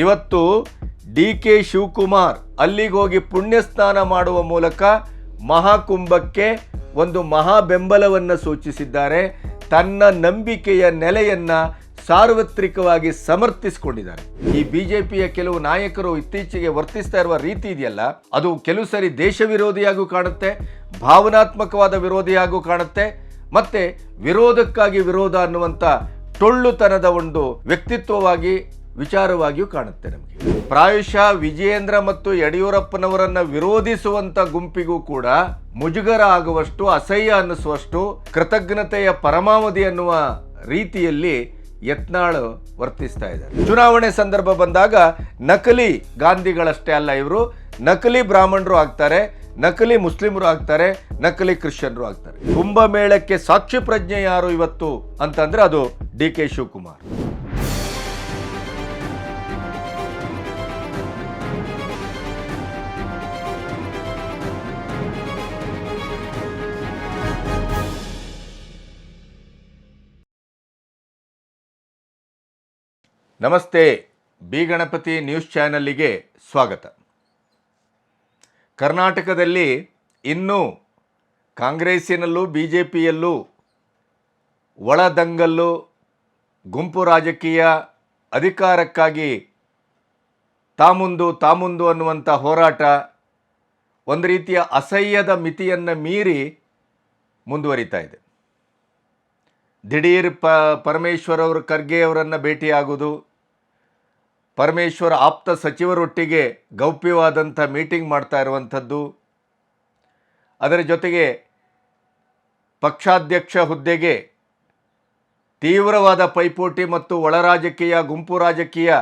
ಇವತ್ತು D K Shivakumar ಅಲ್ಲಿಗೆ ಹೋಗಿ ಪುಣ್ಯ ಸ್ನಾನ ಮಾಡುವ ಮೂಲಕ ಮಹಾಕುಂಭಕ್ಕೆ ಒಂದು ಮಹಾ ಬೆಂಬಲವನ್ನು ಸೂಚಿಸಿದ್ದಾರೆ. ತನ್ನ ನಂಬಿಕೆಯ ನೆಲೆಯನ್ನು ಸಾರ್ವತ್ರಿಕವಾಗಿ ಸಮರ್ಥಿಸಿಕೊಂಡಿದ್ದಾರೆ. ಈ ಬಿಜೆಪಿಯ ಕೆಲವು ನಾಯಕರು ಇತ್ತೀಚೆಗೆ ವರ್ತಿಸ್ತಾ ಇರುವ ರೀತಿ ಇದೆಯಲ್ಲ, ಅದು ಕೆಲವು ಸರಿ ದೇಶ ವಿರೋಧಿಯಾಗೂ ಕಾಣುತ್ತೆ, ಭಾವನಾತ್ಮಕವಾದ ವಿರೋಧಿಯಾಗೂ ಕಾಣುತ್ತೆ, ಮತ್ತೆ ವಿರೋಧಕ್ಕಾಗಿ ವಿರೋಧ ಅನ್ನುವಂಥ ಟೊಳ್ಳುತನದ ಒಂದು ವ್ಯಕ್ತಿತ್ವವಾಗಿ ವಿಚಾರವಾಗಿಯೂ ಕಾಣುತ್ತೆ ನಮಗೆ. ಪ್ರಾಯಶಃ ವಿಜಯೇಂದ್ರ ಮತ್ತು ಯಡಿಯೂರಪ್ಪನವರನ್ನ ವಿರೋಧಿಸುವಂತ ಗುಂಪಿಗೂ ಕೂಡ ಮುಜುಗರ ಆಗುವಷ್ಟು, ಅಸಹ್ಯ ಅನ್ನಿಸುವಷ್ಟು, ಕೃತಜ್ಞತೆಯ ಪರಮಾವಧಿ ಅನ್ನುವ ರೀತಿಯಲ್ಲಿ ಯತ್ನಾಳ್ ವರ್ತಿಸ್ತಾ ಇದ್ದಾರೆ. ಚುನಾವಣೆ ಸಂದರ್ಭ ಬಂದಾಗ ನಕಲಿ ಗಾಂಧಿಗಳಷ್ಟೇ ಅಲ್ಲ, ಇವರು ನಕಲಿ ಬ್ರಾಹ್ಮಣರು ಆಗ್ತಾರೆ, ನಕಲಿ ಮುಸ್ಲಿಮರು ಆಗ್ತಾರೆ, ನಕಲಿ ಕ್ರಿಶ್ಚಿಯನ್ರು ಆಗ್ತಾರೆ. ಕುಂಭಮೇಳಕ್ಕೆ ಸಾಕ್ಷಿ ಪ್ರಜ್ಞೆ ಯಾರು ಇವತ್ತು ಅಂತಂದ್ರೆ ಅದು ಡಿ ಕೆ ಶಿವಕುಮಾರ್. ನಮಸ್ತೆ, ಬಿ ಗಣಪತಿ ನ್ಯೂಸ್ ಚಾನಲ್ಗೆ ಸ್ವಾಗತ. ಕರ್ನಾಟಕದಲ್ಲಿ ಇನ್ನೂ ಕಾಂಗ್ರೆಸ್ಸಿನಲ್ಲೂ ಬಿ ಜೆ ಪಿಯಲ್ಲೂ ಒಳದಂಗಲ್ಲು, ಗುಂಪು ರಾಜಕೀಯ, ಅಧಿಕಾರಕ್ಕಾಗಿ ತಾಮುಂದು ಅನ್ನುವಂಥ ಹೋರಾಟ ಒಂದು ರೀತಿಯ ಅಸಹ್ಯದ ಮಿತಿಯನ್ನು ಮೀರಿ ಮುಂದುವರಿತಾ ಇದೆ. ದಿಢೀರ್ ಪರಮೇಶ್ವರ್ ಅವರು ಖರ್ಗೆ ಅವರನ್ನು ಭೇಟಿಯಾಗುವುದು, ಪರಮೇಶ್ವರ್ ಆಪ್ತ ಸಚಿವರೊಟ್ಟಿಗೆ ಗೌಪ್ಯವಾದಂಥ ಮೀಟಿಂಗ್ ಮಾಡ್ತಾ ಇರುವಂಥದ್ದು, ಅದರ ಜೊತೆಗೆ ಪಕ್ಷಾಧ್ಯಕ್ಷ ಹುದ್ದೆಗೆ ತೀವ್ರವಾದ ಪೈಪೋಟಿ ಮತ್ತು ಒಳ ರಾಜಕೀಯ, ಗುಂಪು ರಾಜಕೀಯ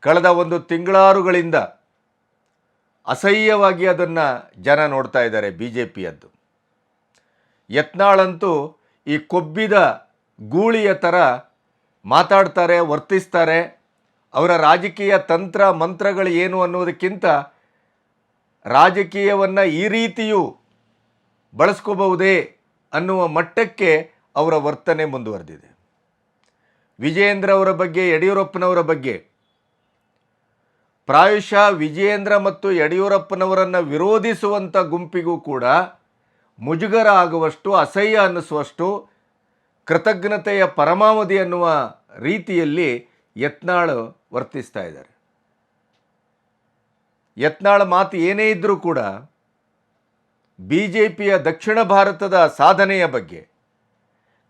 ಕಳೆದ ಒಂದು ತಿಂಗಳಾರುಗಳಿಂದ ಅಸಹ್ಯವಾಗಿ ಅದನ್ನು ಜನ ನೋಡ್ತಾ ಇದ್ದಾರೆ ಬಿ ಜೆ ಪಿಯದ್ದು. ಯತ್ನಾಳಂತೂ ಈ ಕೊಬ್ಬಿದ ಗೂಳಿಯ ಥರ ಮಾತಾಡ್ತಾರೆ, ವರ್ತಿಸ್ತಾರೆ. ಅವರ ರಾಜಕೀಯ ತಂತ್ರ ಮಂತ್ರಗಳು ಏನು ಅನ್ನೋದಕ್ಕಿಂತ ರಾಜಕೀಯವನ್ನು ಈ ರೀತಿಯೂ ಬಳಸ್ಕೋಬಹುದೇ ಅನ್ನುವ ಮಟ್ಟಕ್ಕೆ ಅವರ ವರ್ತನೆ ಮುಂದುವರೆದಿದೆ. ವಿಜಯೇಂದ್ರ ಅವರ ಬಗ್ಗೆ, ಯಡಿಯೂರಪ್ಪನವರ ಬಗ್ಗೆ, ಪ್ರಾಯಶಃ ವಿಜಯೇಂದ್ರ ಮತ್ತು ಯಡಿಯೂರಪ್ಪನವರನ್ನು ವಿರೋಧಿಸುವಂಥ ಗುಂಪಿಗೂ ಕೂಡ ಮುಜುಗರ ಆಗುವಷ್ಟು, ಅಸಹ್ಯ ಅನ್ನಿಸುವಷ್ಟು, ಕೃತಜ್ಞತೆಯ ಪರಮಾವಧಿ ಅನ್ನುವ ರೀತಿಯಲ್ಲಿ ಯತ್ನಾಳ್ ವರ್ತಿಸ್ತಾ ಇದ್ದಾರೆ. ಯತ್ನಾಳ್ ಮಾತು ಏನೇ ಇದ್ದರೂ ಕೂಡ ಬಿ ಜೆ ಪಿಯ ದಕ್ಷಿಣ ಭಾರತದ ಸಾಧನೆಯ ಬಗ್ಗೆ,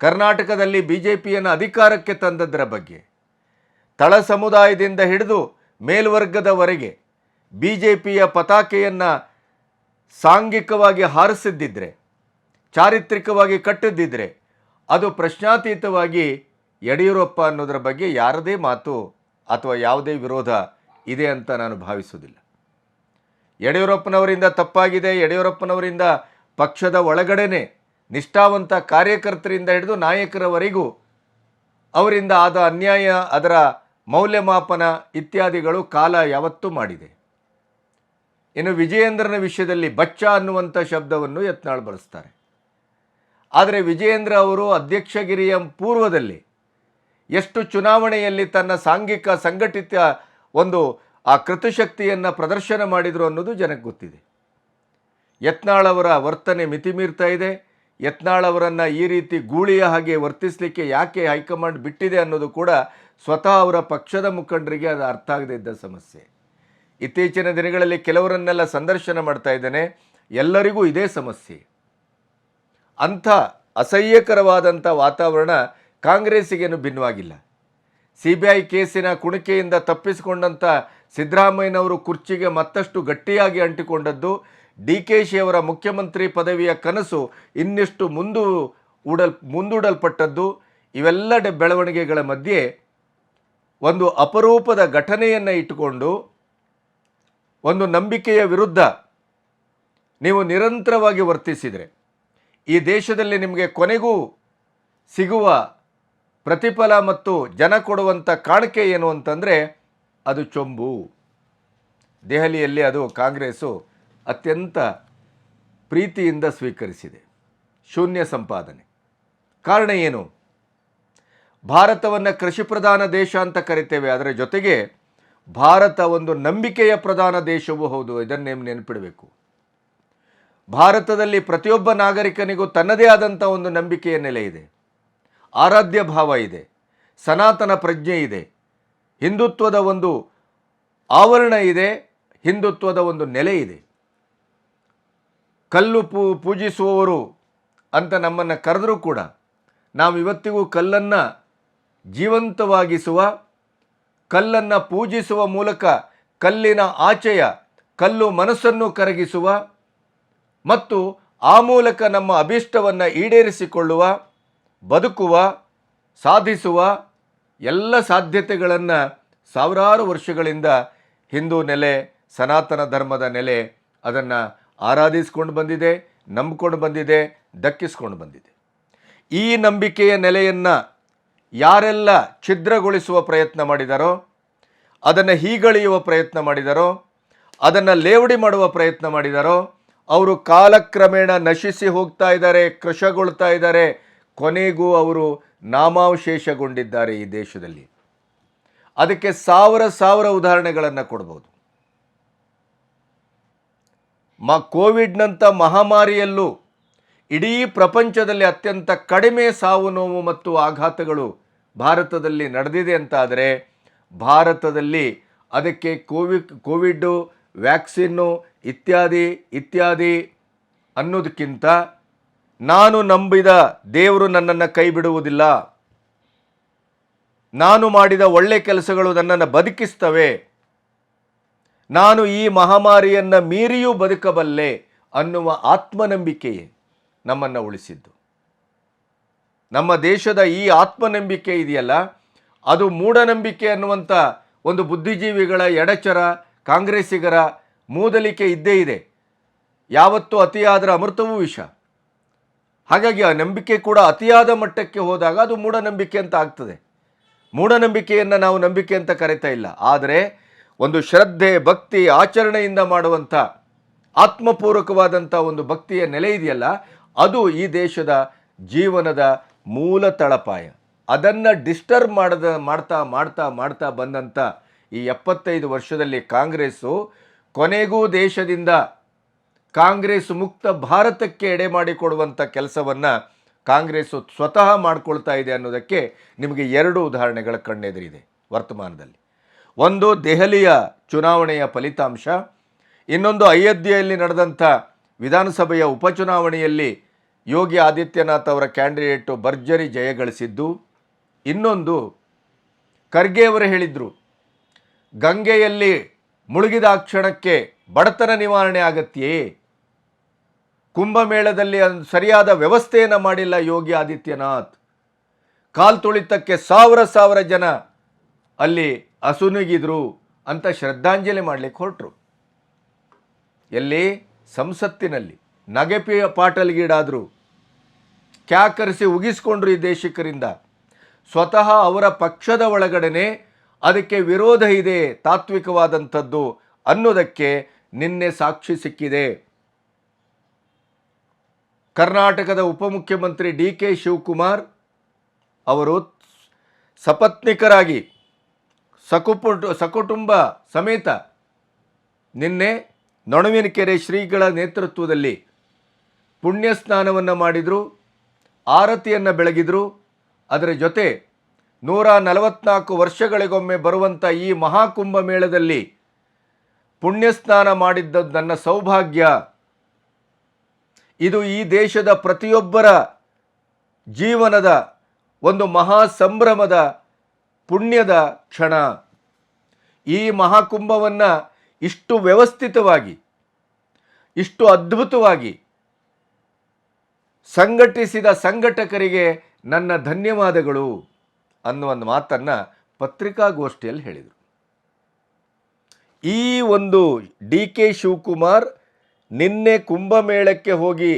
ಕರ್ನಾಟಕದಲ್ಲಿ ಬಿ ಜೆ ಪಿಯನ್ನು ಅಧಿಕಾರಕ್ಕೆ ತಂದದ್ದರ ಬಗ್ಗೆ, ತಳ ಸಮುದಾಯದಿಂದ ಹಿಡಿದು ಮೇಲ್ವರ್ಗದವರೆಗೆ ಬಿ ಜೆ ಪಿಯ ಪತಾಕೆಯನ್ನು ಸಾಂಘಿಕವಾಗಿ ಹಾರಿಸಿದ್ದಿದ್ರೆ, ಚಾರಿತ್ರಿಕವಾಗಿ ಕಟ್ಟಿದ್ದಿದ್ರೆ ಅದು ಪ್ರಶ್ನಾತೀತವಾಗಿ ಯಡಿಯೂರಪ್ಪ ಅನ್ನೋದರ ಬಗ್ಗೆ ಯಾರದೇ ಮಾತು ಅಥವಾ ಯಾವುದೇ ವಿರೋಧ ಇದೆ ಅಂತ ನಾನು ಭಾವಿಸುವುದಿಲ್ಲ. ಯಡಿಯೂರಪ್ಪನವರಿಂದ ತಪ್ಪಾಗಿದೆ, ಯಡಿಯೂರಪ್ಪನವರಿಂದ ಪಕ್ಷದ ಒಳಗಡೆನೆ ನಿಷ್ಠಾವಂತ ಕಾರ್ಯಕರ್ತರಿಂದ ಹಿಡಿದು ನಾಯಕರವರೆಗೂ ಅವರಿಂದ ಆದ ಅನ್ಯಾಯ, ಅದರ ಮೌಲ್ಯಮಾಪನ ಇತ್ಯಾದಿಗಳು ಕಾಲ ಯಾವತ್ತೂ ಮಾಡಿದೆ. ಇನ್ನು ವಿಜಯೇಂದ್ರನ ವಿಷಯದಲ್ಲಿ ಬಚ್ಚ ಅನ್ನುವಂಥ ಶಬ್ದವನ್ನು ಯತ್ನಾಳ್ ಬಳಸ್ತಾರೆ. ಆದರೆ ವಿಜಯೇಂದ್ರ ಅವರು ಅಧ್ಯಕ್ಷಗಿರಿಯ ಪೂರ್ವದಲ್ಲಿ ಎಷ್ಟು ಚುನಾವಣೆಯಲ್ಲಿ ತನ್ನ ಸಾಂಘಿಕ ಸಂಘಟಿತ ಒಂದು ಆ ಕೃತಶಕ್ತಿಯನ್ನು ಪ್ರದರ್ಶನ ಮಾಡಿದರು ಅನ್ನೋದು ಜನಕ್ಕೆ ಗೊತ್ತಿದೆ. ಯತ್ನಾಳ್ ಅವರ ವರ್ತನೆ ಮಿತಿ ಮೀರ್ತಾ ಇದೆ. ಯತ್ನಾಳ್ ಅವರನ್ನು ಈ ರೀತಿ ಗೂಳಿಯ ಹಾಗೆ ವರ್ತಿಸಲಿಕ್ಕೆ ಯಾಕೆ ಹೈಕಮಾಂಡ್ ಬಿಟ್ಟಿದೆ ಅನ್ನೋದು ಕೂಡ ಸ್ವತಃ ಅವರ ಪಕ್ಷದ ಮುಖಂಡರಿಗೆ ಅದು ಅರ್ಥ ಆಗದೇ ಇದ್ದ ಸಮಸ್ಯೆ. ಇತ್ತೀಚಿನ ದಿನಗಳಲ್ಲಿ ಕೆಲವರನ್ನೆಲ್ಲ ಸಂದರ್ಶನ ಮಾಡ್ತಾ ಇದ್ದೇನೆ, ಎಲ್ಲರಿಗೂ ಇದೇ ಸಮಸ್ಯೆ. ಅಂಥ ಅಸಹ್ಯಕರವಾದಂಥ ವಾತಾವರಣ ಕಾಂಗ್ರೆಸ್ಸಿಗೇನು ಭಿನ್ನವಾಗಿಲ್ಲ. ಸಿ ಬಿ ಐ ಕೇಸಿನ ಕುಣಿಕೆಯಿಂದ ತಪ್ಪಿಸಿಕೊಂಡಂಥ ಸಿದ್ದರಾಮಯ್ಯನವರು ಕುರ್ಚಿಗೆ ಮತ್ತಷ್ಟು ಗಟ್ಟಿಯಾಗಿ ಅಂಟಿಕೊಂಡದ್ದು, ಡಿ ಕೆ ಶಿ ಅವರ ಮುಖ್ಯಮಂತ್ರಿ ಪದವಿಯ ಕನಸು ಇನ್ನಿಷ್ಟು ಮುಂದೂಡಲ್ಪಟ್ಟದ್ದು, ಇವೆಲ್ಲ ಬೆಳವಣಿಗೆಗಳ ಮಧ್ಯೆ ಒಂದು ಅಪರೂಪದ ಘಟನೆಯನ್ನು ಇಟ್ಟುಕೊಂಡು ಒಂದು ನಂಬಿಕೆಯ ವಿರುದ್ಧ ನೀವು ನಿರಂತರವಾಗಿ ವರ್ತಿಸಿದರೆ ಈ ದೇಶದಲ್ಲಿ ನಿಮಗೆ ಕೊನೆಗೂ ಸಿಗುವ ಪ್ರತಿಫಲ ಮತ್ತು ಜನ ಕೊಡುವಂಥ ಕಾಣಿಕೆ ಏನು ಅಂತಂದರೆ ಅದು ಚೊಂಬು. ದೆಹಲಿಯಲ್ಲಿ ಅದು ಕಾಂಗ್ರೆಸ್ಸು ಅತ್ಯಂತ ಪ್ರೀತಿಯಿಂದ ಸ್ವೀಕರಿಸಿದೆ, ಶೂನ್ಯ ಸಂಪಾದನೆ. ಕಾರಣ ಏನು? ಭಾರತವನ್ನು ಕೃಷಿ ಪ್ರಧಾನ ದೇಶ ಅಂತ ಕರಿತೇವೆ, ಅದರ ಜೊತೆಗೆ ಭಾರತ ಒಂದು ನಂಬಿಕೆಯ ಪ್ರಧಾನ ದೇಶವೂ ಹೌದು. ಇದನ್ನೇ ನೆನಪಿಡಬೇಕು. ಭಾರತದಲ್ಲಿ ಪ್ರತಿಯೊಬ್ಬ ನಾಗರಿಕನಿಗೂ ತನ್ನದೇ ಆದಂಥ ಒಂದು ನಂಬಿಕೆಯ ನೆಲೆ ಇದೆ, ಆರಾಧ್ಯ ಭಾವ ಇದೆ, ಸನಾತನ ಪ್ರಜ್ಞೆ ಇದೆ, ಹಿಂದುತ್ವದ ಒಂದು ಆವರಣ ಇದೆ, ಹಿಂದುತ್ವದ ಒಂದು ನೆಲೆ ಇದೆ. ಕಲ್ಲು ಪೂಜಿಸುವವರು ಅಂತ ನಮ್ಮನ್ನು ಕರೆದರೂ ಕೂಡ ನಾವು ಇವತ್ತಿಗೂ ಕಲ್ಲನ್ನು ಜೀವಂತವಾಗಿಸುವ, ಕಲ್ಲನ್ನು ಪೂಜಿಸುವ ಮೂಲಕ ಕಲ್ಲಿನ ಆಚೆಯ ಕಲ್ಲು ಮನಸ್ಸನ್ನು ಕರಗಿಸುವ ಮತ್ತು ಆ ಮೂಲಕ ನಮ್ಮ ಅಭಿಷ್ಟವನ್ನು ಈಡೇರಿಸಿಕೊಳ್ಳುವ, ಬದುಕುವ, ಸಾಧಿಸುವ ಎಲ್ಲ ಸಾಧ್ಯತೆಗಳನ್ನು ಸಾವಿರಾರು ವರ್ಷಗಳಿಂದ ಹಿಂದೂ ನೆಲೆ, ಸನಾತನ ಧರ್ಮದ ನೆಲೆ ಅದನ್ನು ಆರಾಧಿಸ್ಕೊಂಡು ಬಂದಿದೆ, ನಂಬಿಕೊಂಡು ಬಂದಿದೆ, ದಕ್ಕಿಸ್ಕೊಂಡು ಬಂದಿದೆ. ಈ ನಂಬಿಕೆಯ ನೆಲೆಯನ್ನು ಯಾರೆಲ್ಲ ಛಿದ್ರಗೊಳಿಸುವ ಪ್ರಯತ್ನ ಮಾಡಿದಾರೋ, ಅದನ್ನು ಹೀಗಳೆಯುವ ಪ್ರಯತ್ನ ಮಾಡಿದಾರೋ, ಅದನ್ನು ಲೇವಡಿ ಮಾಡುವ ಪ್ರಯತ್ನ ಮಾಡಿದಾರೋ, ಅವರು ಕಾಲಕ್ರಮೇಣ ನಶಿಸಿ ಹೋಗ್ತಾ ಇದ್ದಾರೆ, ಕೃಶಗೊಳ್ತಾ ಇದ್ದಾರೆ, ಕೊನೆಗೂ ಅವರು ನಾಮಾವಶೇಷಗೊಂಡಿದ್ದಾರೆ ಈ ದೇಶದಲ್ಲಿ. ಅದಕ್ಕೆ ಸಾವಿರ ಉದಾಹರಣೆಗಳನ್ನು ಕೊಡ್ಬೋದು. ಕೋವಿಡ್ನಂಥ ಮಹಾಮಾರಿಯಲ್ಲೂ ಇಡೀ ಪ್ರಪಂಚದಲ್ಲಿ ಅತ್ಯಂತ ಕಡಿಮೆ ಸಾವು ನೋವು ಮತ್ತು ಆಘಾತಗಳು ಭಾರತದಲ್ಲಿ ನಡೆದಿದೆ ಅಂತಾದರೆ, ಭಾರತದಲ್ಲಿ ಅದಕ್ಕೆ ಕೋವಿಡ್ ವ್ಯಾಕ್ಸಿನ್ನು ಇತ್ಯಾದಿ ಅನ್ನೋದಕ್ಕಿಂತ ನಾನು ನಂಬಿದ ದೇವರು ನನ್ನನ್ನು ಕೈ ಬಿಡುವುದಿಲ್ಲ, ನಾನು ಮಾಡಿದ ಒಳ್ಳೆ ಕೆಲಸಗಳು ನನ್ನನ್ನು ಬದುಕಿಸ್ತವೆ, ನಾನು ಈ ಮಹಾಮಾರಿಯನ್ನು ಮೀರಿಯೂ ಬದುಕಬಲ್ಲೆ ಅನ್ನುವ ಆತ್ಮನಂಬಿಕೆಯೇ ನಮ್ಮನ್ನು ಉಳಿಸಿದ್ದು. ನಮ್ಮ ದೇಶದ ಈ ಆತ್ಮನಂಬಿಕೆ ಇದೆಯಲ್ಲ, ಅದು ಮೂಢನಂಬಿಕೆ ಅನ್ನುವಂಥ ಒಂದು ಬುದ್ಧಿಜೀವಿಗಳ ಎಡಚರ, ಕಾಂಗ್ರೆಸ್ಸಿಗರ ಮೂದಲಿಕೆ ಇದ್ದೇ ಇದೆ. ಯಾವತ್ತೂ ಅತಿಯಾದರೆ ಅಮೃತವೂ ವಿಷ. ಹಾಗಾಗಿ ಆ ನಂಬಿಕೆ ಕೂಡ ಅತಿಯಾದ ಮಟ್ಟಕ್ಕೆ ಹೋದಾಗ ಅದು ಮೂಢನಂಬಿಕೆ ಅಂತ ಆಗ್ತದೆ. ಮೂಢನಂಬಿಕೆಯನ್ನು ನಾವು ನಂಬಿಕೆ ಅಂತ ಕರೀತಾ ಇಲ್ಲ. ಆದರೆ ಒಂದು ಶ್ರದ್ಧೆ, ಭಕ್ತಿ, ಆಚರಣೆಯಿಂದ ಮಾಡುವಂಥ ಆತ್ಮಪೂರ್ವಕವಾದಂಥ ಒಂದು ಭಕ್ತಿಯ ನೆಲೆ ಇದೆಯಲ್ಲ, ಅದು ಈ ದೇಶದ ಜೀವನದ ಮೂಲ ತಳಪಾಯ. ಅದನ್ನು ಡಿಸ್ಟರ್ಬ್ ಮಾಡ್ತಾ ಬಂದಂಥ ಈ 75 ವರ್ಷದಲ್ಲಿ ಕಾಂಗ್ರೆಸ್ಸು ಕೊನೆಗೂ ದೇಶದಿಂದ ಕಾಂಗ್ರೆಸ್ ಮುಕ್ತ ಭಾರತಕ್ಕೆ ಎಡೆ ಮಾಡಿಕೊಡುವಂಥ ಕೆಲಸವನ್ನು ಕಾಂಗ್ರೆಸ್ಸು ಸ್ವತಃ ಮಾಡ್ಕೊಳ್ತಾ ಇದೆ ಅನ್ನೋದಕ್ಕೆ ನಿಮಗೆ 2 ಉದಾಹರಣೆಗಳ ಕಣ್ಣೆದುರಿದೆ ವರ್ತಮಾನದಲ್ಲಿ. ಒಂದು ದೆಹಲಿಯ ಚುನಾವಣೆಯ ಫಲಿತಾಂಶ, ಇನ್ನೊಂದು ಅಯೋಧ್ಯೆಯಲ್ಲಿ ನಡೆದಂಥ ವಿಧಾನಸಭೆಯ ಉಪಚುನಾವಣೆಯಲ್ಲಿ ಯೋಗಿ ಆದಿತ್ಯನಾಥ್ ಅವರ ಕ್ಯಾಂಡಿಡೇಟು ಭರ್ಜರಿ ಜಯಗಳಿಸಿದ್ದು. ಇನ್ನೊಂದು ಖರ್ಗೆ ಅವರು ಹೇಳಿದರು, ಗಂಗೆಯಲ್ಲಿ ಮುಳುಗಿದ ಕ್ಷಣಕ್ಕೆ ಬಡತನ ನಿವಾರಣೆ ಆಗತ್ತೆಯೇ, ಕುಂಭಮೇಳದಲ್ಲಿ ಸರಿಯಾದ ವ್ಯವಸ್ಥೆಯನ್ನು ಮಾಡಿಲ್ಲ ಯೋಗಿ ಆದಿತ್ಯನಾಥ್, ಕಾಲ್ ತುಳಿತಕ್ಕೆ ಸಾವಿರ ಜನ ಅಲ್ಲಿ ಅಸುನೀಗಿದ್ರು ಅಂತ ಶ್ರದ್ಧಾಂಜಲಿ ಮಾಡಲಿಕ್ಕೆ ಹೊರಟರು. ಎಲ್ಲಿ? ಸಂಸತ್ತಿನಲ್ಲಿ ನಗೆಪಿಯ ಪಾಟಲ್ಗೀಡಾದರು, ಕ್ಯಾಕರಿಸಿ ಉಗಿಸ್ಕೊಂಡ್ರು ಈ ದೇಶಿಕರಿಂದ. ಸ್ವತಃ ಅವರ ಪಕ್ಷದ ಒಳಗಡೆನೆ ಅದಕ್ಕೆ ವಿರೋಧ ಇದೆ, ತಾತ್ವಿಕವಾದಂಥದ್ದು ಅನ್ನೋದಕ್ಕೆ ನಿನ್ನೆ ಸಾಕ್ಷಿ ಸಿಕ್ಕಿದೆ. ಕರ್ನಾಟಕದ ಉಪಮುಖ್ಯಮಂತ್ರಿ DK ಶಿವಕುಮಾರ್ ಅವರು ಸಪತ್ನಿಕರಾಗಿ ಸಕುಟುಂಬ ಸಮೇತ ನಿನ್ನೆ ನೊಣವಿನಕೆರೆ ಶ್ರೀಗಳ ನೇತೃತ್ವದಲ್ಲಿ ಪುಣ್ಯ ಸ್ನಾನವನ್ನು ಮಾಡಿದರು, ಆರತಿಯನ್ನು ಬೆಳಗಿದರು. ಅದರ ಜೊತೆ 144 ವರ್ಷಗಳಿಗೊಮ್ಮೆ ಬರುವಂಥ ಈ ಮಹಾಕುಂಭ ಮೇಳದಲ್ಲಿ ಪುಣ್ಯಸ್ನಾನ ಮಾಡಿದ್ದದ್ದು ನನ್ನ ಸೌಭಾಗ್ಯ. ಇದು ಈ ದೇಶದ ಪ್ರತಿಯೊಬ್ಬರ ಜೀವನದ ಒಂದು ಮಹಾ ಸಂಭ್ರಮದ ಪುಣ್ಯದ ಕ್ಷಣ. ಈ ಮಹಾಕುಂಭವನ್ನು ಇಷ್ಟು ವ್ಯವಸ್ಥಿತವಾಗಿ, ಇಷ್ಟು ಅದ್ಭುತವಾಗಿ ಸಂಘಟಿಸಿದ ಸಂಘಟಕರಿಗೆ ನನ್ನ ಧನ್ಯವಾದಗಳು ಅನ್ನುವ ಮಾತನ್ನು ಪತ್ರಿಕಾಗೋಷ್ಠಿಯಲ್ಲಿ ಹೇಳಿದರು. ಈ ಒಂದು DK ಶಿವಕುಮಾರ್ ನಿನ್ನೆ ಕುಂಭಮೇಳಕ್ಕೆ ಹೋಗಿ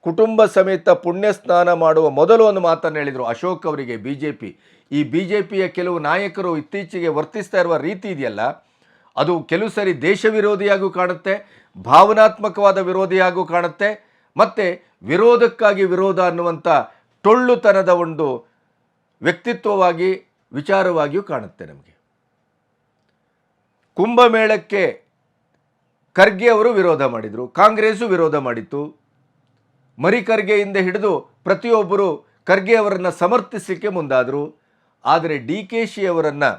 ಕುಟುಂಬ ಸಮೇತ ಪುಣ್ಯ ಸ್ನಾನ ಮಾಡುವ ಮೊದಲು ಒಂದು ಮಾತನ್ನು ಹೇಳಿದರು ಅಶೋಕ್ ಅವರಿಗೆ. ಈ BJPಯ ಕೆಲವು ನಾಯಕರು ಇತ್ತೀಚೆಗೆ ವರ್ತಿಸ್ತಾ ಇರುವ ರೀತಿ ಇದೆಯಲ್ಲ, ಅದು ಕೆಲವು ಸರಿ ದೇಶ ವಿರೋಧಿಯಾಗೂ ಕಾಣುತ್ತೆ, ಭಾವನಾತ್ಮಕವಾದ ವಿರೋಧಿಯಾಗೂ ಕಾಣುತ್ತೆ, ಮತ್ತು ವಿರೋಧಕ್ಕಾಗಿ ವಿರೋಧ ಅನ್ನುವಂಥ ಟೊಳ್ಳುತನದ ಒಂದು ವ್ಯಕ್ತಿತ್ವವಾಗಿ, ವಿಚಾರವಾಗಿಯೂ ಕಾಣುತ್ತೆ ನಮಗೆ. ಕುಂಭಮೇಳಕ್ಕೆ ಖರ್ಗೆ ಅವರು ವಿರೋಧ ಮಾಡಿದರು, ಕಾಂಗ್ರೆಸ್ಸು ವಿರೋಧ ಮಾಡಿತ್ತು. ಮರಿ ಖರ್ಗೆಯಿಂದ ಹಿಡಿದು ಪ್ರತಿಯೊಬ್ಬರು ಖರ್ಗೆ ಅವರನ್ನು ಸಮರ್ಥಿಸಲಿಕ್ಕೆ ಮುಂದಾದರು. ಆದರೆ ಡಿ ಕೆ ಶಿ ಅವರನ್ನು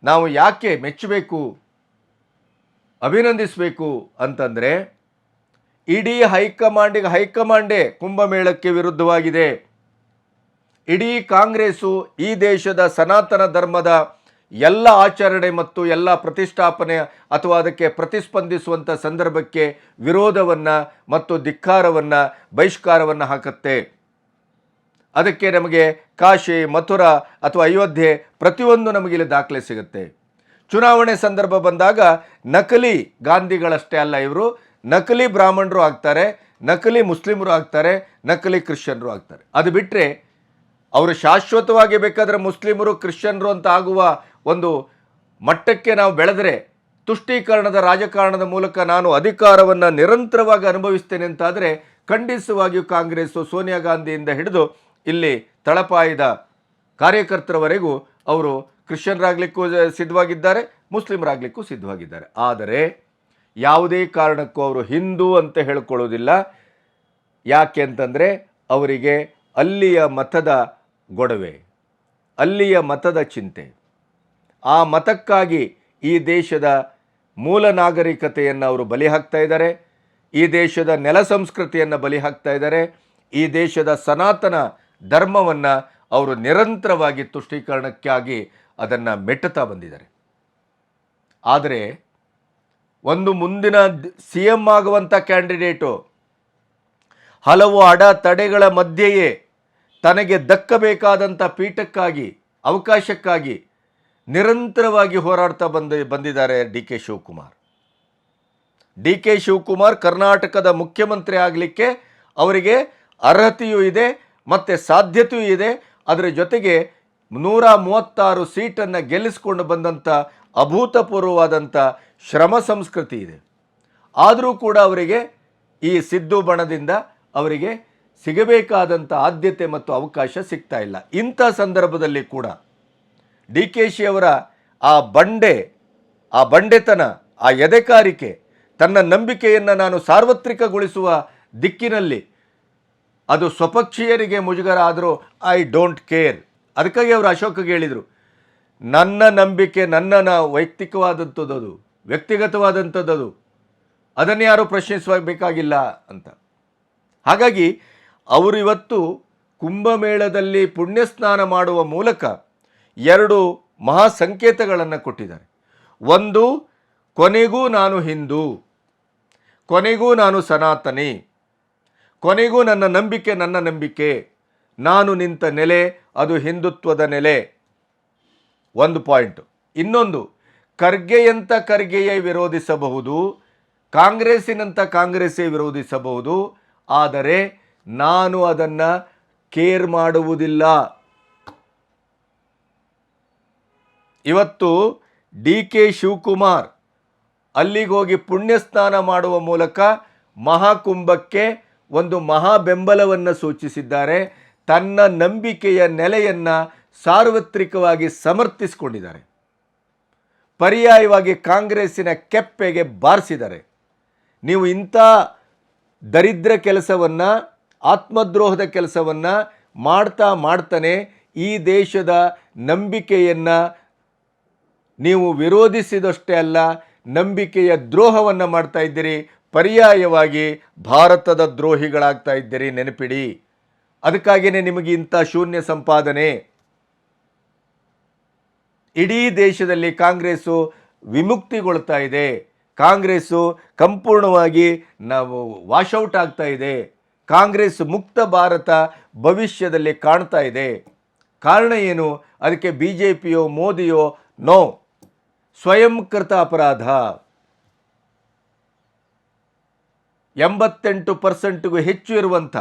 ನಾವು ಯಾಕೆ ಮೆಚ್ಚಬೇಕು, ಅಭಿನಂದಿಸಬೇಕು ಅಂತಂದರೆ, ಇಡೀ ಹೈಕಮಾಂಡೇ ಕುಂಭಮೇಳಕ್ಕೆ ವಿರುದ್ಧವಾಗಿದೆ. ಇಡೀ ಕಾಂಗ್ರೆಸ್ಸು ಈ ದೇಶದ ಸನಾತನ ಧರ್ಮದ ಎಲ್ಲ ಆಚರಣೆ ಮತ್ತು ಎಲ್ಲ ಪ್ರತಿಷ್ಠಾಪನೆ ಅಥವಾ ಅದಕ್ಕೆ ಪ್ರತಿಸ್ಪಂದಿಸುವಂಥ ಸಂದರ್ಭಕ್ಕೆ ವಿರೋಧವನ್ನು ಮತ್ತು ಧಿಕ್ಕಾರವನ್ನು, ಬಹಿಷ್ಕಾರವನ್ನು ಹಾಕುತ್ತೆ. ಅದಕ್ಕೆ ನಮಗೆ ಕಾಶಿ, ಮಥುರಾ ಅಥವಾ ಅಯೋಧ್ಯೆ ಪ್ರತಿಯೊಂದು ನಮಗಿಲ್ಲಿ ದಾಖಲೆ ಸಿಗುತ್ತೆ. ಚುನಾವಣೆ ಸಂದರ್ಭ ಬಂದಾಗ ನಕಲಿ ಗಾಂಧಿಗಳಷ್ಟೇ ಅಲ್ಲ, ಇವರು ನಕಲಿ ಬ್ರಾಹ್ಮಣರು ಆಗ್ತಾರೆ, ನಕಲಿ ಮುಸ್ಲಿಮರು ಆಗ್ತಾರೆ, ನಕಲಿ ಕ್ರಿಶ್ಚಿಯನ್ರು ಆಗ್ತಾರೆ. ಅದು ಬಿಟ್ಟರೆ ಅವರು ಶಾಶ್ವತವಾಗಿ ಬೇಕಾದರೆ ಮುಸ್ಲಿಮರು ಕ್ರಿಶ್ಚಿಯನ್ರು ಅಂತ ಆಗುವ ಒಂದು ಮಟ್ಟಕ್ಕೆ ನಾವು ಬೆಳೆದರೆ, ತುಷ್ಟೀಕರಣದ ರಾಜಕಾರಣದ ಮೂಲಕ ನಾನು ಅಧಿಕಾರವನ್ನು ನಿರಂತರವಾಗಿ ಅನುಭವಿಸ್ತೇನೆ ಅಂತಾದರೆ, ಖಂಡಿತವಾಗಿಯೂ ಕಾಂಗ್ರೆಸ್ಸು ಸೋನಿಯಾ ಗಾಂಧಿಯಿಂದ ಹಿಡಿದು ಇಲ್ಲಿ ತಳಪಾಯದ ಕಾರ್ಯಕರ್ತರವರೆಗೂ ಅವರು ಕ್ರಿಶ್ಚಿಯನ್ರಾಗಲಿಕ್ಕೂ ಸಿದ್ಧವಾಗಿದ್ದಾರೆ, ಮುಸ್ಲಿಮರಾಗಲಿಕ್ಕೂ ಸಿದ್ಧವಾಗಿದ್ದಾರೆ. ಆದರೆ ಯಾವುದೇ ಕಾರಣಕ್ಕೂ ಅವರು ಹಿಂದೂ ಅಂತ ಹೇಳ್ಕೊಳ್ಳೋದಿಲ್ಲ. ಯಾಕೆ ಅಂತಂದರೆ ಅವರಿಗೆ ಅಲ್ಲಿಯ ಮತದ ಗೊಡವೆ, ಅಲ್ಲಿಯ ಮತದ ಚಿಂತೆ. ಆ ಮತಕ್ಕಾಗಿ ಈ ದೇಶದ ಮೂಲ ನಾಗರಿಕತೆಯನ್ನು ಅವರು ಬಲಿ ಹಾಕ್ತಾ ಇದ್ದಾರೆ, ಈ ದೇಶದ ನೆಲ ಸಂಸ್ಕೃತಿಯನ್ನು ಬಲಿ ಹಾಕ್ತಾ ಇದ್ದಾರೆ, ಈ ದೇಶದ ಸನಾತನ ಧರ್ಮವನ್ನು ಅವರು ನಿರಂತರವಾಗಿ ತುಷ್ಟೀಕರಣಕ್ಕಾಗಿ ಅದನ್ನು ಮೆಟ್ಟುತ್ತಾ ಬಂದಿದ್ದಾರೆ. ಆದರೆ ಒಂದು ಮುಂದಿನ CM ಆಗುವಂಥ ಕ್ಯಾಂಡಿಡೇಟು ಹಲವು ಅಡೆತಡೆಗಳ ಮಧ್ಯೆಯೇ ತನಗೆ ದಕ್ಕಬೇಕಾದಂಥ ಪೀಠಕ್ಕಾಗಿ, ಅವಕಾಶಕ್ಕಾಗಿ ನಿರಂತರವಾಗಿ ಹೋರಾಡ್ತಾ ಬಂದಿದ್ದಾರೆ D K Shivakumar. D K Shivakumar ಕರ್ನಾಟಕದ ಮುಖ್ಯಮಂತ್ರಿ ಆಗಲಿಕ್ಕೆ ಅವರಿಗೆ ಅರ್ಹತೆಯೂ ಇದೆ ಮತ್ತು ಸಾಧ್ಯತೆಯೂ ಇದೆ. ಅದರ ಜೊತೆಗೆ 136 ಸೀಟನ್ನು ಗೆಲ್ಲಿಸಿಕೊಂಡು ಬಂದಂಥ ಅಭೂತಪೂರ್ವವಾದಂಥ ಶ್ರಮ ಸಂಸ್ಕೃತಿ ಇದೆ. ಆದರೂ ಕೂಡ ಅವರಿಗೆ ಈ ಸಿದ್ದು ಬಣದಿಂದ ಅವರಿಗೆ ಸಿಗಬೇಕಾದಂಥ ಆದ್ಯತೆ ಮತ್ತು ಅವಕಾಶ ಸಿಗ್ತಾ ಇಲ್ಲ. ಇಂಥ ಸಂದರ್ಭದಲ್ಲಿ ಕೂಡ ಡಿ ಕೆ ಶಿ ಅವರ ಆ ಬಂಡೆತನ, ಆ ಎದೆಕಾರಿಕೆ, ತನ್ನ ನಂಬಿಕೆಯನ್ನು ನಾನು ಸಾರ್ವತ್ರಿಕಗೊಳಿಸುವ ದಿಕ್ಕಿನಲ್ಲಿ ಅದು ಸ್ವಪಕ್ಷೀಯರಿಗೆ ಮುಜುಗರ ಆದರೂ ಐ ಡೋಂಟ್ ಕೇರ್. ಅದಕ್ಕಾಗಿ ಅವರು ಅಶೋಕ್ಗೆ ಹೇಳಿದರು, ನನ್ನ ನಂಬಿಕೆ ನನ್ನ ವೈಯಕ್ತಿಕವಾದಂಥದ್ದು, ವ್ಯಕ್ತಿಗತವಾದಂಥದ್ದು, ಅದನ್ನು ಯಾರೂ ಪ್ರಶ್ನಿಸಬೇಕಾಗಿಲ್ಲ ಅಂತ. ಹಾಗಾಗಿ ಅವರು ಇವತ್ತು ಕುಂಭಮೇಳದಲ್ಲಿ ಪುಣ್ಯಸ್ನಾನ ಮಾಡುವ ಮೂಲಕ 2 ಮಹಾ ಸಂಕೇತಗಳನ್ನು ಕೊಟ್ಟಿದ್ದಾರೆ. ಒಂದು, ಕೊನೆಗೂ ನಾನು ಹಿಂದೂ, ಕೊನೆಗೂ ನಾನು ಸನಾತನಿ, ಕೊನೆಗೂ ನನ್ನ ನಂಬಿಕೆ, ನಾನು ನಿಂತ ನೆಲೆ ಅದು ಹಿಂದುತ್ವದ ನೆಲೆ. ಒಂದು ಪಾಯಿಂಟು. ಇನ್ನೊಂದು, ಖರ್ಗೆಯಂಥ ಖರ್ಗೆಯೇ ವಿರೋಧಿಸಬಹುದು, ಕಾಂಗ್ರೆಸ್ಸಿನಂಥ ಕಾಂಗ್ರೆಸ್ಸೇ ವಿರೋಧಿಸಬಹುದು, ಆದರೆ ನಾನು ಅದನ್ನು ಕೇರ್ ಮಾಡುವುದಿಲ್ಲ. ಇವತ್ತು ಡಿ ಕೆ ಶಿವಕುಮಾರ್ ಅಲ್ಲಿಗೋಗಿ ಪುಣ್ಯಸ್ನಾನ ಮಾಡುವ ಮೂಲಕ ಮಹಾಕುಂಭಕ್ಕೆ ಒಂದು ಮಹಾ ಬೆಂಬಲವನ್ನು ಸೂಚಿಸಿದ್ದಾರೆ. ತನ್ನ ನಂಬಿಕೆಯ ನೆಲೆಯನ್ನು ಸಾರ್ವತ್ರಿಕವಾಗಿ ಸಮರ್ಥಿಸಿಕೊಂಡಿದ್ದಾರೆ. ಪರ್ಯಾಯವಾಗಿ ಕಾಂಗ್ರೆಸ್ಸಿನ ಕೆಪ್ಪೆಗೆ ಬಾರಿಸಿದ್ದಾರೆ. ನೀವು ಇಂಥ ದರಿದ್ರ ಕೆಲಸವನ್ನು, ಆತ್ಮದ್ರೋಹದ ಕೆಲಸವನ್ನು ಮಾಡ್ತಾನೆ ಈ ದೇಶದ ನಂಬಿಕೆಯನ್ನು ನೀವು ವಿರೋಧಿಸಿದಷ್ಟೇ ಅಲ್ಲ, ನಂಬಿಕೆಯ ದ್ರೋಹವನ್ನು ಮಾಡ್ತಾ ಇದ್ದೀರಿ. ಪರ್ಯಾಯವಾಗಿ ಭಾರತದ ದ್ರೋಹಿಗಳಾಗ್ತಾ ಇದ್ದೀರಿ, ನೆನಪಿಡಿ. ಅದಕ್ಕಾಗಿಯೇ ನಿಮಗೆ ಇಂಥ ಶೂನ್ಯ ಸಂಪಾದನೆ. ಇಡೀ ದೇಶದಲ್ಲಿ ಕಾಂಗ್ರೆಸ್ಸು ವಿಮುಕ್ತಿಗೊಳ್ತಾ ಇದೆ. ಕಾಂಗ್ರೆಸ್ಸು ಸಂಪೂರ್ಣವಾಗಿ ವಾಶೌಟ್ ಆಗ್ತಾ ಇದೆ. ಕಾಂಗ್ರೆಸ್ ಮುಕ್ತ ಭಾರತ ಭವಿಷ್ಯದಲ್ಲಿ ಕಾಣ್ತಾ ಇದೆ. ಕಾರಣ ಏನು? ಅದಕ್ಕೆ BJPಯೋ ಮೋದಿಯೋ ನೋ, ಸ್ವಯಂಕೃತ ಅಪರಾಧ. 88%ಗೂ ಹೆಚ್ಚು ಇರುವಂಥ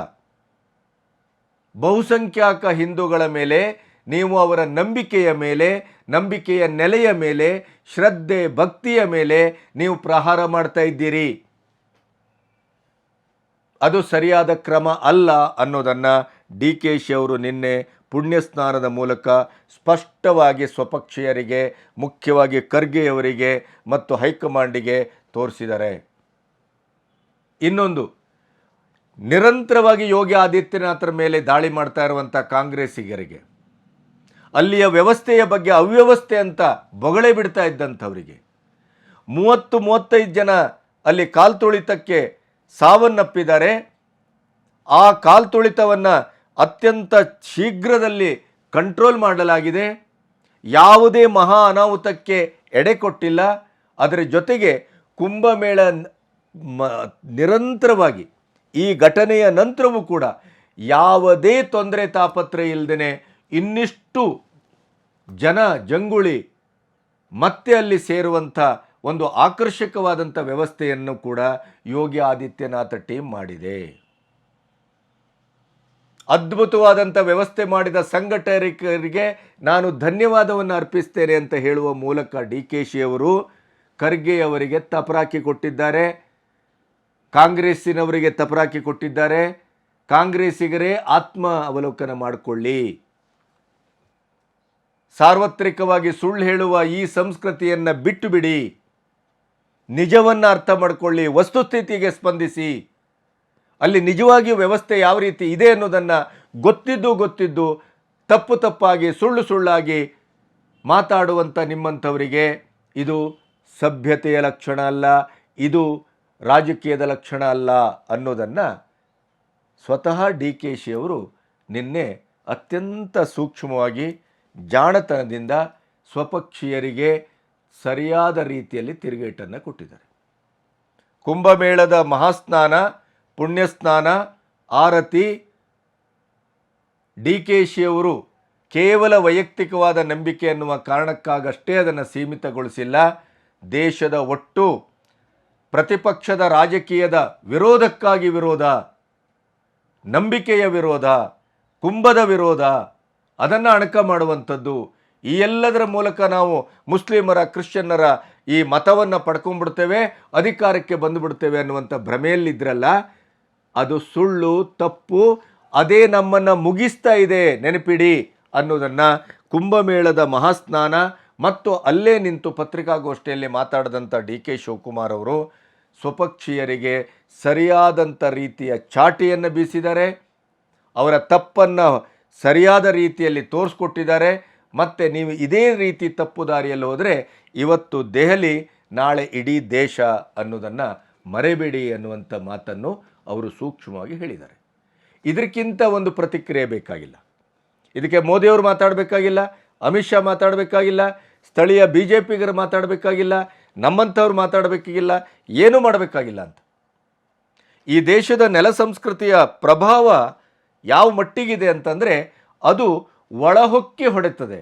ಬಹುಸಂಖ್ಯಾಕ ಹಿಂದೂಗಳ ಮೇಲೆ ನೀವು ಅವರ ನಂಬಿಕೆಯ ಮೇಲೆ, ನಂಬಿಕೆಯ ನೆಲೆಯ ಮೇಲೆ, ಶ್ರದ್ಧೆ ಭಕ್ತಿಯ ಮೇಲೆ ನೀವು ಪ್ರಹಾರ ಮಾಡ್ತಾ ಇದ್ದೀರಿ. ಅದು ಸರಿಯಾದ ಕ್ರಮ ಅಲ್ಲ ಅನ್ನೋದನ್ನು ಡಿ ಕೆ ಶಿ ಅವರು ನಿನ್ನೆ ಪುಣ್ಯ ಸ್ನಾನದ ಮೂಲಕ ಸ್ಪಷ್ಟವಾಗಿ ಸ್ವಪಕ್ಷೀಯರಿಗೆ, ಮುಖ್ಯವಾಗಿ ಖರ್ಗೆಯವರಿಗೆ ಮತ್ತು ಹೈಕಮಾಂಡಿಗೆ ತೋರಿಸಿದ್ದಾರೆ. ಇನ್ನೊಂದು, ನಿರಂತರವಾಗಿ ಯೋಗಿ ಆದಿತ್ಯನಾಥರ ಮೇಲೆ ದಾಳಿ ಮಾಡ್ತಾ ಇರುವಂಥ ಕಾಂಗ್ರೆಸ್ಸಿಗರಿಗೆ, ಅಲ್ಲಿಯ ವ್ಯವಸ್ಥೆಯ ಬಗ್ಗೆ ಅವ್ಯವಸ್ಥೆ ಅಂತ ಬೊಗಳೆ ಬಿಡ್ತಾ ಇದ್ದಂಥವರಿಗೆ, 30-35 ಜನ ಅಲ್ಲಿ ಕಾಲ್ತುಳಿತಕ್ಕೆ ಸಾವನ್ನಪ್ಪಿದ್ದಾರೆ. ಆ ಕಾಲ್ತುಳಿತವನ್ನು ಅತ್ಯಂತ ಶೀಘ್ರದಲ್ಲಿ ಕಂಟ್ರೋಲ್ ಮಾಡಲಾಗಿದೆ. ಯಾವುದೇ ಮಹಾ ಅನಾಹುತಕ್ಕೆ ಎಡೆ ಕೊಟ್ಟಿಲ್ಲ. ಅದರ ಜೊತೆಗೆ ಕುಂಭಮೇಳ ನಿರಂತರವಾಗಿ ಈ ಘಟನೆಯ ನಂತರವೂ ಕೂಡ ಯಾವುದೇ ತೊಂದರೆ ತಾಪತ್ರೆ ಇಲ್ಲದೇ ಇನ್ನಿಷ್ಟು ಜನ ಜಂಗುಳಿ ಮತ್ತೆ ಅಲ್ಲಿ ಸೇರುವಂಥ ಒಂದು ಆಕರ್ಷಕವಾದಂಥ ವ್ಯವಸ್ಥೆಯನ್ನು ಕೂಡ ಯೋಗಿ ಆದಿತ್ಯನಾಥ ಟೀಮ್ ಮಾಡಿದೆ. ಅದ್ಭುತವಾದಂಥ ವ್ಯವಸ್ಥೆ ಮಾಡಿದ ಸಂಘಟಕರಿಗೆ ನಾನು ಧನ್ಯವಾದವನ್ನು ಅರ್ಪಿಸ್ತೇನೆ ಅಂತ ಹೇಳುವ ಮೂಲಕ DKಶಿ ಅವರು ಖರ್ಗೆಯವರಿಗೆ ತಪರಾಕಿ ಕೊಟ್ಟಿದ್ದಾರೆ, ಕಾಂಗ್ರೆಸ್ಸಿನವರಿಗೆ ತಪರಾಕಿ ಕೊಟ್ಟಿದ್ದಾರೆ. ಕಾಂಗ್ರೆಸ್ಸಿಗರೇ ಆತ್ಮ ಅವಲೋಕನ ಮಾಡಿಕೊಳ್ಳಿ. ಸಾರ್ವತ್ರಿಕವಾಗಿ ಸುಳ್ಳು ಹೇಳುವ ಈ ಸಂಸ್ಕೃತಿಯನ್ನು ಬಿಟ್ಟು ಬಿಡಿ. ನಿಜವನ್ನು ಅರ್ಥ ಮಾಡಿಕೊಳ್ಳಿ, ವಸ್ತುಸ್ಥಿತಿಗೆ ಸ್ಪಂದಿಸಿ. ಅಲ್ಲಿ ನಿಜವಾಗಿಯೂ ವ್ಯವಸ್ಥೆ ಯಾವ ರೀತಿ ಇದೆ ಅನ್ನೋದನ್ನು ಗೊತ್ತಿದ್ದು ತಪ್ಪಾಗಿ ಸುಳ್ಳಾಗಿ ಮಾತಾಡುವಂಥ ನಿಮ್ಮಂಥವರಿಗೆ ಇದು ಸಭ್ಯತೆಯ ಲಕ್ಷಣ ಅಲ್ಲ, ಇದು ರಾಜಕೀಯದ ಲಕ್ಷಣ ಅಲ್ಲ ಅನ್ನೋದನ್ನು ಸ್ವತಃ DKಶಿ ಅವರು ನಿನ್ನೆ ಅತ್ಯಂತ ಸೂಕ್ಷ್ಮವಾಗಿ ಜಾಣತನದಿಂದ ಸ್ವಪಕ್ಷೀಯರಿಗೆ ಸರಿಯಾದ ರೀತಿಯಲ್ಲಿ ತಿರುಗೇಟನ್ನು ಕೊಟ್ಟಿದ್ದಾರೆ. ಕುಂಭಮೇಳದ ಮಹಾಸ್ನಾನ, ಪುಣ್ಯಸ್ನಾನ, ಆರತಿ DKಶಿ ಅವರು ಕೇವಲ ವೈಯಕ್ತಿಕವಾದ ನಂಬಿಕೆ ಅನ್ನುವ ಕಾರಣಕ್ಕಾಗಷ್ಟೇ ಅದನ್ನು ಸೀಮಿತಗೊಳಿಸಿಲ್ಲ. ದೇಶದ ಒಟ್ಟು ಪ್ರತಿಪಕ್ಷದ ರಾಜಕೀಯದ ವಿರೋಧಕ್ಕಾಗಿ ವಿರೋಧ, ನಂಬಿಕೆಯ ವಿರೋಧ, ಕುಂಭದ ವಿರೋಧ, ಅದನ್ನು ಅಣಕ ಮಾಡುವಂಥದ್ದು. ಈ ಎಲ್ಲದರ ಮೂಲಕ ನಾವು ಮುಸ್ಲಿಮರ, ಕ್ರಿಶ್ಚಿಯನ್ನರ ಈ ಮತವನ್ನು ಪಡ್ಕೊಂಡ್ಬಿಡ್ತೇವೆ, ಅಧಿಕಾರಕ್ಕೆ ಬಂದುಬಿಡ್ತೇವೆ ಅನ್ನುವಂಥ ಭ್ರಮೆಯಲ್ಲಿದ್ರಲ್ಲ, ಅದು ಸುಳ್ಳು, ತಪ್ಪು. ಅದೇ ನಮ್ಮನ್ನು ಮುಗಿಸ್ತಾ ಇದೆ, ನೆನಪಿಡಿ ಅನ್ನೋದನ್ನು ಕುಂಭಮೇಳದ ಮಹಾಸ್ನಾನ ಮತ್ತು ಅಲ್ಲೇ ನಿಂತು ಪತ್ರಿಕಾಗೋಷ್ಠಿಯಲ್ಲಿ ಮಾತಾಡಿದಂಥ DK ಶಿವಕುಮಾರ್ ಅವರು ಸ್ವಪಕ್ಷೀಯರಿಗೆ ಸರಿಯಾದಂಥ ರೀತಿಯ ಚಾಟಿಯನ್ನು ಬೀಸಿದ್ದಾರೆ. ಅವರ ತಪ್ಪನ್ನು ಸರಿಯಾದ ರೀತಿಯಲ್ಲಿ ತೋರಿಸ್ಕೊಟ್ಟಿದ್ದಾರೆ. ಮತ್ತು ನೀವು ಇದೇ ರೀತಿ ತಪ್ಪು ದಾರಿಯಲ್ಲಿ ಹೋದರೆ ಇವತ್ತು ದೆಹಲಿ, ನಾಳೆ ಇಡೀ ದೇಶ ಅನ್ನೋದನ್ನು ಮರೆಬೇಡಿ ಅನ್ನುವಂಥ ಮಾತನ್ನು ಅವರು ಸೂಕ್ಷ್ಮವಾಗಿ ಹೇಳಿದ್ದಾರೆ. ಇದಕ್ಕಿಂತ ಒಂದು ಪ್ರತಿಕ್ರಿಯೆ ಬೇಕಾಗಿಲ್ಲ. ಇದಕ್ಕೆ ಮೋದಿಯವರು ಮಾತಾಡಬೇಕಾಗಿಲ್ಲ, ಅಮಿತ್ ಶಾ ಮಾತಾಡಬೇಕಾಗಿಲ್ಲ, ಸ್ಥಳೀಯ BJPಗರು ಮಾತಾಡಬೇಕಾಗಿಲ್ಲ, ನಮ್ಮಂಥವ್ರು ಮಾತಾಡಬೇಕಾಗಿಲ್ಲ, ಏನೂ ಮಾಡಬೇಕಾಗಿಲ್ಲ ಅಂತ. ಈ ದೇಶದ ನೆಲ ಸಂಸ್ಕೃತಿಯ ಪ್ರಭಾವ ಯಾವ ಮಟ್ಟಿಗಿದೆ ಅಂತಂದರೆ ಅದು ಒಳಹೊಕ್ಕಿ ಹೊಡೆತದೆ.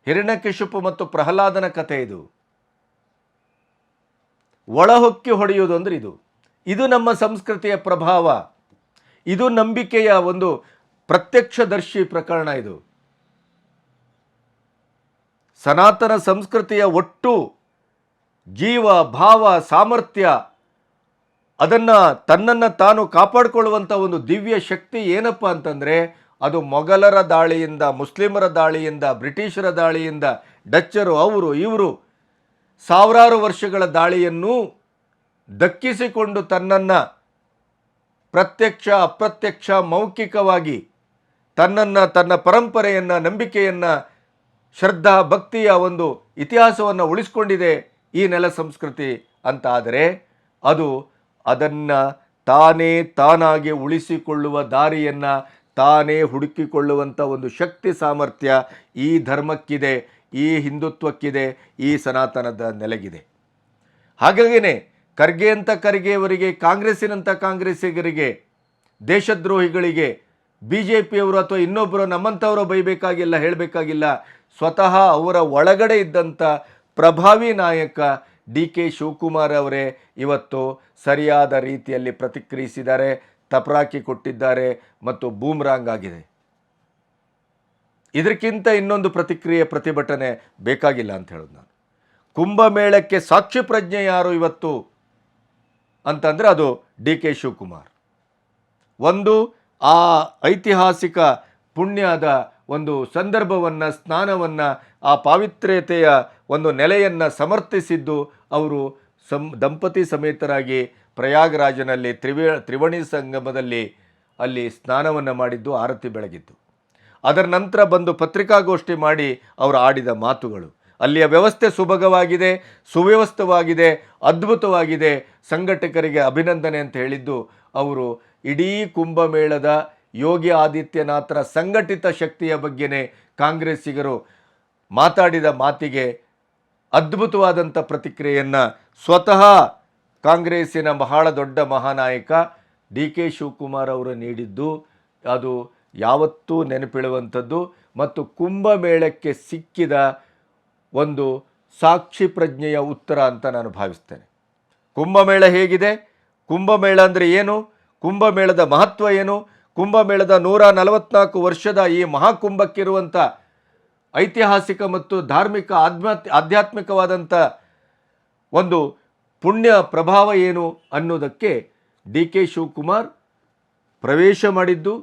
ಹಿರಣ್ಯಕಶಿಪು ಮತ್ತು ಪ್ರಹ್ಲಾದನ ಕಥೆ ಇದು. ಒಳಹೊಕ್ಕಿ ಹೊಡೆಯುವುದು ಅಂದರೆ ಇದು ನಮ್ಮ ಸಂಸ್ಕೃತಿಯ ಪ್ರಭಾವ. ಇದು ನಂಬಿಕೆಯ ಒಂದು ಪ್ರತ್ಯಕ್ಷದರ್ಶಿ ಪ್ರಕರಣ. ಇದು ಸನಾತನ ಸಂಸ್ಕೃತಿಯ ಒಟ್ಟು ಜೀವ, ಭಾವ, ಸಾಮರ್ಥ್ಯ, ಅದನ್ನು ತನ್ನನ್ನು ತಾನು ಕಾಪಾಡಿಕೊಳ್ಳುವಂಥ ಒಂದು ದಿವ್ಯ ಶಕ್ತಿ ಏನಪ್ಪ ಅಂತಂದರೆ ಅದು ಮೊಘಲರ ದಾಳಿಯಿಂದ, ಮುಸ್ಲಿಮರ ದಾಳಿಯಿಂದ, ಬ್ರಿಟಿಷರ ದಾಳಿಯಿಂದ, ಡಚ್ಚರು, ಅವರು ಇವರು ಸಾವಿರಾರು ವರ್ಷಗಳ ದಾಳಿಯನ್ನು ದಕ್ಕಿಸಿಕೊಂಡು ತನ್ನನ್ನು ಪ್ರತ್ಯಕ್ಷ, ಅಪ್ರತ್ಯಕ್ಷ, ಮೌಖಿಕವಾಗಿ ತನ್ನನ್ನು, ತನ್ನ ಪರಂಪರೆಯನ್ನು, ನಂಬಿಕೆಯನ್ನು, ಶ್ರದ್ಧಾ ಭಕ್ತಿಯ ಒಂದು ಇತಿಹಾಸವನ್ನು ಉಳಿಸ್ಕೊಂಡಿದೆ ಈ ನೆಲ ಸಂಸ್ಕೃತಿ ಅಂತ. ಆದರೆ ಅದು ಅದನ್ನು ತಾನಾಗಿ ಉಳಿಸಿಕೊಳ್ಳುವ ದಾರಿಯನ್ನು ತಾನೇ ಹುಡುಕಿಕೊಳ್ಳುವಂಥ ಒಂದು ಶಕ್ತಿ ಸಾಮರ್ಥ್ಯ ಈ ಧರ್ಮಕ್ಕಿದೆ, ಈ ಹಿಂದುತ್ವಕ್ಕಿದೆ, ಈ ಸನಾತನದ ನೆಲೆಗಿದೆ. ಹಾಗಾಗಿಯೇ ಖರ್ಗೆಯವರಿಗೆ, ಕಾಂಗ್ರೆಸ್ಸಿನಂಥ ಕಾಂಗ್ರೆಸ್ಸಿಗರಿಗೆ, ದೇಶದ್ರೋಹಿಗಳಿಗೆ BJPಯವರು ಅಥವಾ ಇನ್ನೊಬ್ಬರು ನಮ್ಮಂಥವರು ಬೈಬೇಕಾಗಿಲ್ಲ, ಹೇಳಬೇಕಾಗಿಲ್ಲ. ಸ್ವತಃ ಅವರ ಒಳಗಡೆ ಇದ್ದಂಥ ಪ್ರಭಾವಿ ನಾಯಕ DK ಶಿವಕುಮಾರ್ ಅವರೇ ಇವತ್ತು ಸರಿಯಾದ ರೀತಿಯಲ್ಲಿ ಪ್ರತಿಕ್ರಿಯಿಸಿದ್ದಾರೆ, ತಪರಾಕಿ ಕೊಟ್ಟಿದ್ದಾರೆ ಮತ್ತು ಬೂಮ್ರಾಂಗ್ ಆಗಿದೆ. ಇದಕ್ಕಿಂತ ಇನ್ನೊಂದು ಪ್ರತಿಭಟನೆ ಬೇಕಾಗಿಲ್ಲ ಅಂತ ಹೇಳೋದು ನಾನು. ಕುಂಭಮೇಳಕ್ಕೆ ಸಾಕ್ಷಿ ಪ್ರಜ್ಞೆ ಯಾರು ಇವತ್ತು ಅಂತಂದರೆ ಅದು DK ಶಿವಕುಮಾರ್. ಒಂದು ಆ ಐತಿಹಾಸಿಕ ಪುಣ್ಯದ ಒಂದು ಸಂದರ್ಭವನ್ನು, ಸ್ನಾನವನ್ನು, ಆ ಪಾವಿತ್ರ್ಯತೆಯ ಒಂದು ನೆಲೆಯನ್ನು ಸಮರ್ಥಿಸಿದ್ದು ಅವರು ದಂಪತಿ ಸಮೇತರಾಗಿ ಪ್ರಯಾಗರಾಜನಲ್ಲಿ ತ್ರಿವೇಣಿ ಸಂಗಮದಲ್ಲಿ ಅಲ್ಲಿ ಸ್ನಾನವನ್ನು ಮಾಡಿದ್ದು, ಆರತಿ ಬೆಳಗಿದ್ದು. ಅದರ ನಂತರ ಬಂದು ಪತ್ರಿಕಾಗೋಷ್ಠಿ ಮಾಡಿ ಅವರು ಆಡಿದ ಮಾತುಗಳು, ಅಲ್ಲಿಯ ವ್ಯವಸ್ಥೆ ಸುಭಗವಾಗಿದೆ, ಸುವ್ಯವಸ್ಥಿತವಾಗಿದೆ, ಅದ್ಭುತವಾಗಿದೆ, ಸಂಘಟಕರಿಗೆ ಅಭಿನಂದನೆ ಅಂತ ಹೇಳಿದ್ದು ಅವರು ಇಡೀ ಕುಂಭಮೇಳದ ಯೋಗಿ ಆದಿತ್ಯನಾಥರ ಸಂಘಟಿತ ಶಕ್ತಿಯ ಬಗ್ಗೆನೇ ಕಾಂಗ್ರೆಸ್ಸಿಗರು ಮಾತಾಡಿದ ಮಾತಿಗೆ ಅದ್ಭುತವಾದಂಥ ಪ್ರತಿಕ್ರಿಯೆಯನ್ನು ಸ್ವತಃ ಕಾಂಗ್ರೆಸ್ಸಿನ ಬಹಳ ದೊಡ್ಡ ಮಹಾನಾಯಕ ಡಿ ಕೆ ಶಿವಕುಮಾರ್ ಅವರು ನೀಡಿದ್ದು ಅದು ಯಾವತ್ತೂ ನೆನಪಿಡುವಂಥದ್ದು ಮತ್ತು ಕುಂಭಮೇಳಕ್ಕೆ ಸಿಕ್ಕಿದ ಒಂದು ಸಾಕ್ಷಿ ಪ್ರಜ್ಞೆಯ ಉತ್ತರ ಅಂತ ನಾನು ಭಾವಿಸ್ತೇನೆ. ಕುಂಭಮೇಳ ಹೇಗಿದೆ, ಕುಂಭಮೇಳ ಅಂದರೆ ಏನು, ಕುಂಭಮೇಳದ ಮಹತ್ವ ಏನು, ಕುಂಭಮೇಳದ 144 ವರ್ಷದ ಈ ಮಹಾಕುಂಭಕ್ಕಿರುವಂಥ ಐತಿಹಾಸಿಕ ಮತ್ತು ಧಾರ್ಮಿಕ ಆಧ್ಯಾತ್ಮಿಕವಾದಂಥ ಒಂದು ಪುಣ್ಯ ಪ್ರಭಾವ ಏನು ಅನ್ನೋದಕ್ಕೆ ಡಿ ಕೆ ಶಿವಕುಮಾರ್ ಪ್ರವೇಶ ಮಾಡಿದ್ದು,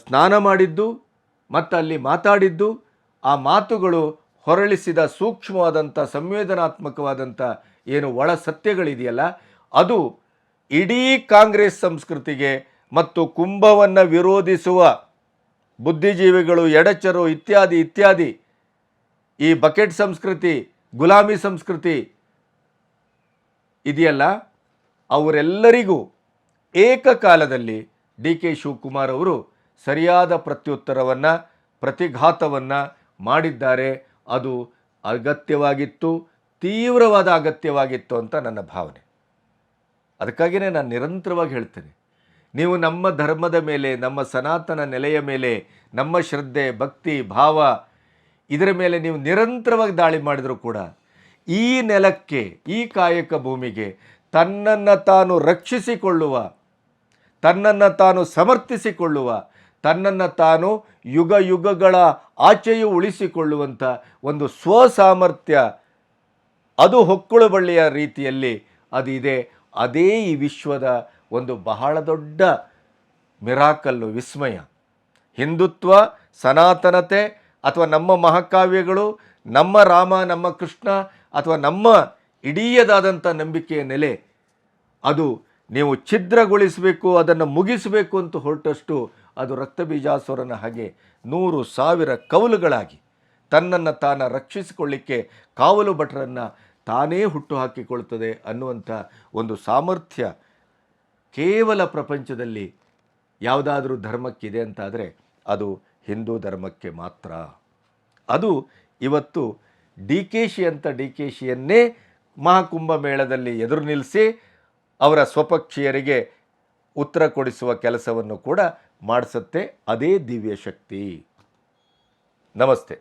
ಸ್ನಾನ ಮಾಡಿದ್ದು ಮತ್ತು ಅಲ್ಲಿ ಮಾತಾಡಿದ್ದು, ಆ ಮಾತುಗಳು ಹೊರಳಿಸಿದ ಸೂಕ್ಷ್ಮವಾದಂಥ ಸಂವೇದನಾತ್ಮಕವಾದಂಥ ಏನು ಒಳ ಸತ್ಯಗಳಿದೆಯಲ್ಲ, ಅದು ಇಡೀ ಕಾಂಗ್ರೆಸ್ ಸಂಸ್ಕೃತಿಗೆ ಮತ್ತು ಕುಂಭವನ್ನು ವಿರೋಧಿಸುವ ಬುದ್ಧಿಜೀವಿಗಳು, ಎಡಚರು ಇತ್ಯಾದಿ ಇತ್ಯಾದಿ ಈ ಬಕೆಟ್ ಸಂಸ್ಕೃತಿ, ಗುಲಾಮಿ ಸಂಸ್ಕೃತಿ ಇದೆಯಲ್ಲ, ಅವರೆಲ್ಲರಿಗೂ ಏಕಕಾಲದಲ್ಲಿ ಡಿ ಕೆ ಶಿವಕುಮಾರ್ ಅವರು ಸರಿಯಾದ ಪ್ರತ್ಯುತ್ತರವನ್ನು, ಪ್ರತಿಘಾತವನ್ನು ಮಾಡಿದ್ದಾರೆ. ಅದು ಅಗತ್ಯವಾಗಿತ್ತು, ತೀವ್ರವಾದ ಅಗತ್ಯವಾಗಿತ್ತು ಅಂತ ನನ್ನ ಭಾವನೆ. ಅದಕ್ಕಾಗಿಯೇ ನಾನು ನಿರಂತರವಾಗಿ ಹೇಳ್ತೇನೆ, ನೀವು ನಮ್ಮ ಧರ್ಮದ ಮೇಲೆ, ನಮ್ಮ ಸನಾತನ ನೆಲೆಯ ಮೇಲೆ, ನಮ್ಮ ಶ್ರದ್ಧೆ, ಭಕ್ತಿ, ಭಾವ ಇದರ ಮೇಲೆ ನೀವು ನಿರಂತರವಾಗಿ ದಾಳಿ ಮಾಡಿದರೂ ಕೂಡ ಈ ನೆಲಕ್ಕೆ, ಈ ಕಾಯಕ ಭೂಮಿಗೆ ತನ್ನನ್ನು ತಾನು ರಕ್ಷಿಸಿಕೊಳ್ಳುವ, ತನ್ನನ್ನು ತಾನು ಸಮರ್ಥಿಸಿಕೊಳ್ಳುವ, ತನ್ನನ್ನು ತಾನು ಯುಗ ಯುಗಗಳ ಆಚೆಯೂ ಉಳಿಸಿಕೊಳ್ಳುವಂಥ ಒಂದು ಸ್ವಸಾಮರ್ಥ್ಯ ಅದು ಹೊಕ್ಕುಳು ಬಳ್ಳಿಯ ರೀತಿಯಲ್ಲಿ ಅದು ಇದೆ. ಅದೇ ಈ ವಿಶ್ವದ ಒಂದು ಬಹಳ ದೊಡ್ಡ ಮಿರಾಕಲ್ಲು, ವಿಸ್ಮಯ. ಹಿಂದುತ್ವ, ಸನಾತನತೆ ಅಥವಾ ನಮ್ಮ ಮಹಾಕಾವ್ಯಗಳು, ನಮ್ಮ ರಾಮ, ನಮ್ಮ ಕೃಷ್ಣ ಅಥವಾ ನಮ್ಮ ಇಡೀಯದಾದಂಥ ನಂಬಿಕೆಯ ನೆಲೆ ಅದು ನೀವು ಛಿದ್ರಗೊಳಿಸಬೇಕು, ಅದನ್ನು ಮುಗಿಸಬೇಕು ಅಂತ ಹೊರಟಷ್ಟು ಅದು ರಕ್ತಬೀಜಾಸುರನ ಹಾಗೆ 100,000 ಕವಲುಗಳಾಗಿ ತನ್ನನ್ನು ತಾನು ರಕ್ಷಿಸಿಕೊಳ್ಳಿಕ್ಕೆ ಕಾವಲು ಭಟರನ್ನು ತಾನೇ ಹುಟ್ಟು ಹಾಕಿಕೊಳ್ತದೆ ಅನ್ನುವಂಥ ಒಂದು ಸಾಮರ್ಥ್ಯ ಕೇವಲ ಪ್ರಪಂಚದಲ್ಲಿ ಯಾವುದಾದ್ರೂ ಧರ್ಮಕ್ಕಿದೆ ಅಂತಾದರೆ ಅದು ಹಿಂದೂ ಧರ್ಮಕ್ಕೆ ಮಾತ್ರ. ಅದು ಇವತ್ತು ಡಿ ಕೆ ಶಿಯನ್ನೇ ಮಹಾಕುಂಭಮೇಳದಲ್ಲಿ ಎದುರು ನಿಲ್ಲಿಸಿ ಅವರ ಸ್ವಪಕ್ಷೀಯರಿಗೆ ಉತ್ತರ ಕೊಡಿಸುವ ಕೆಲಸವನ್ನು ಕೂಡ ಮಾಡಿಸುತ್ತೆ ಅದೇ ದಿವ್ಯ ಶಕ್ತಿ. ನಮಸ್ತೆ.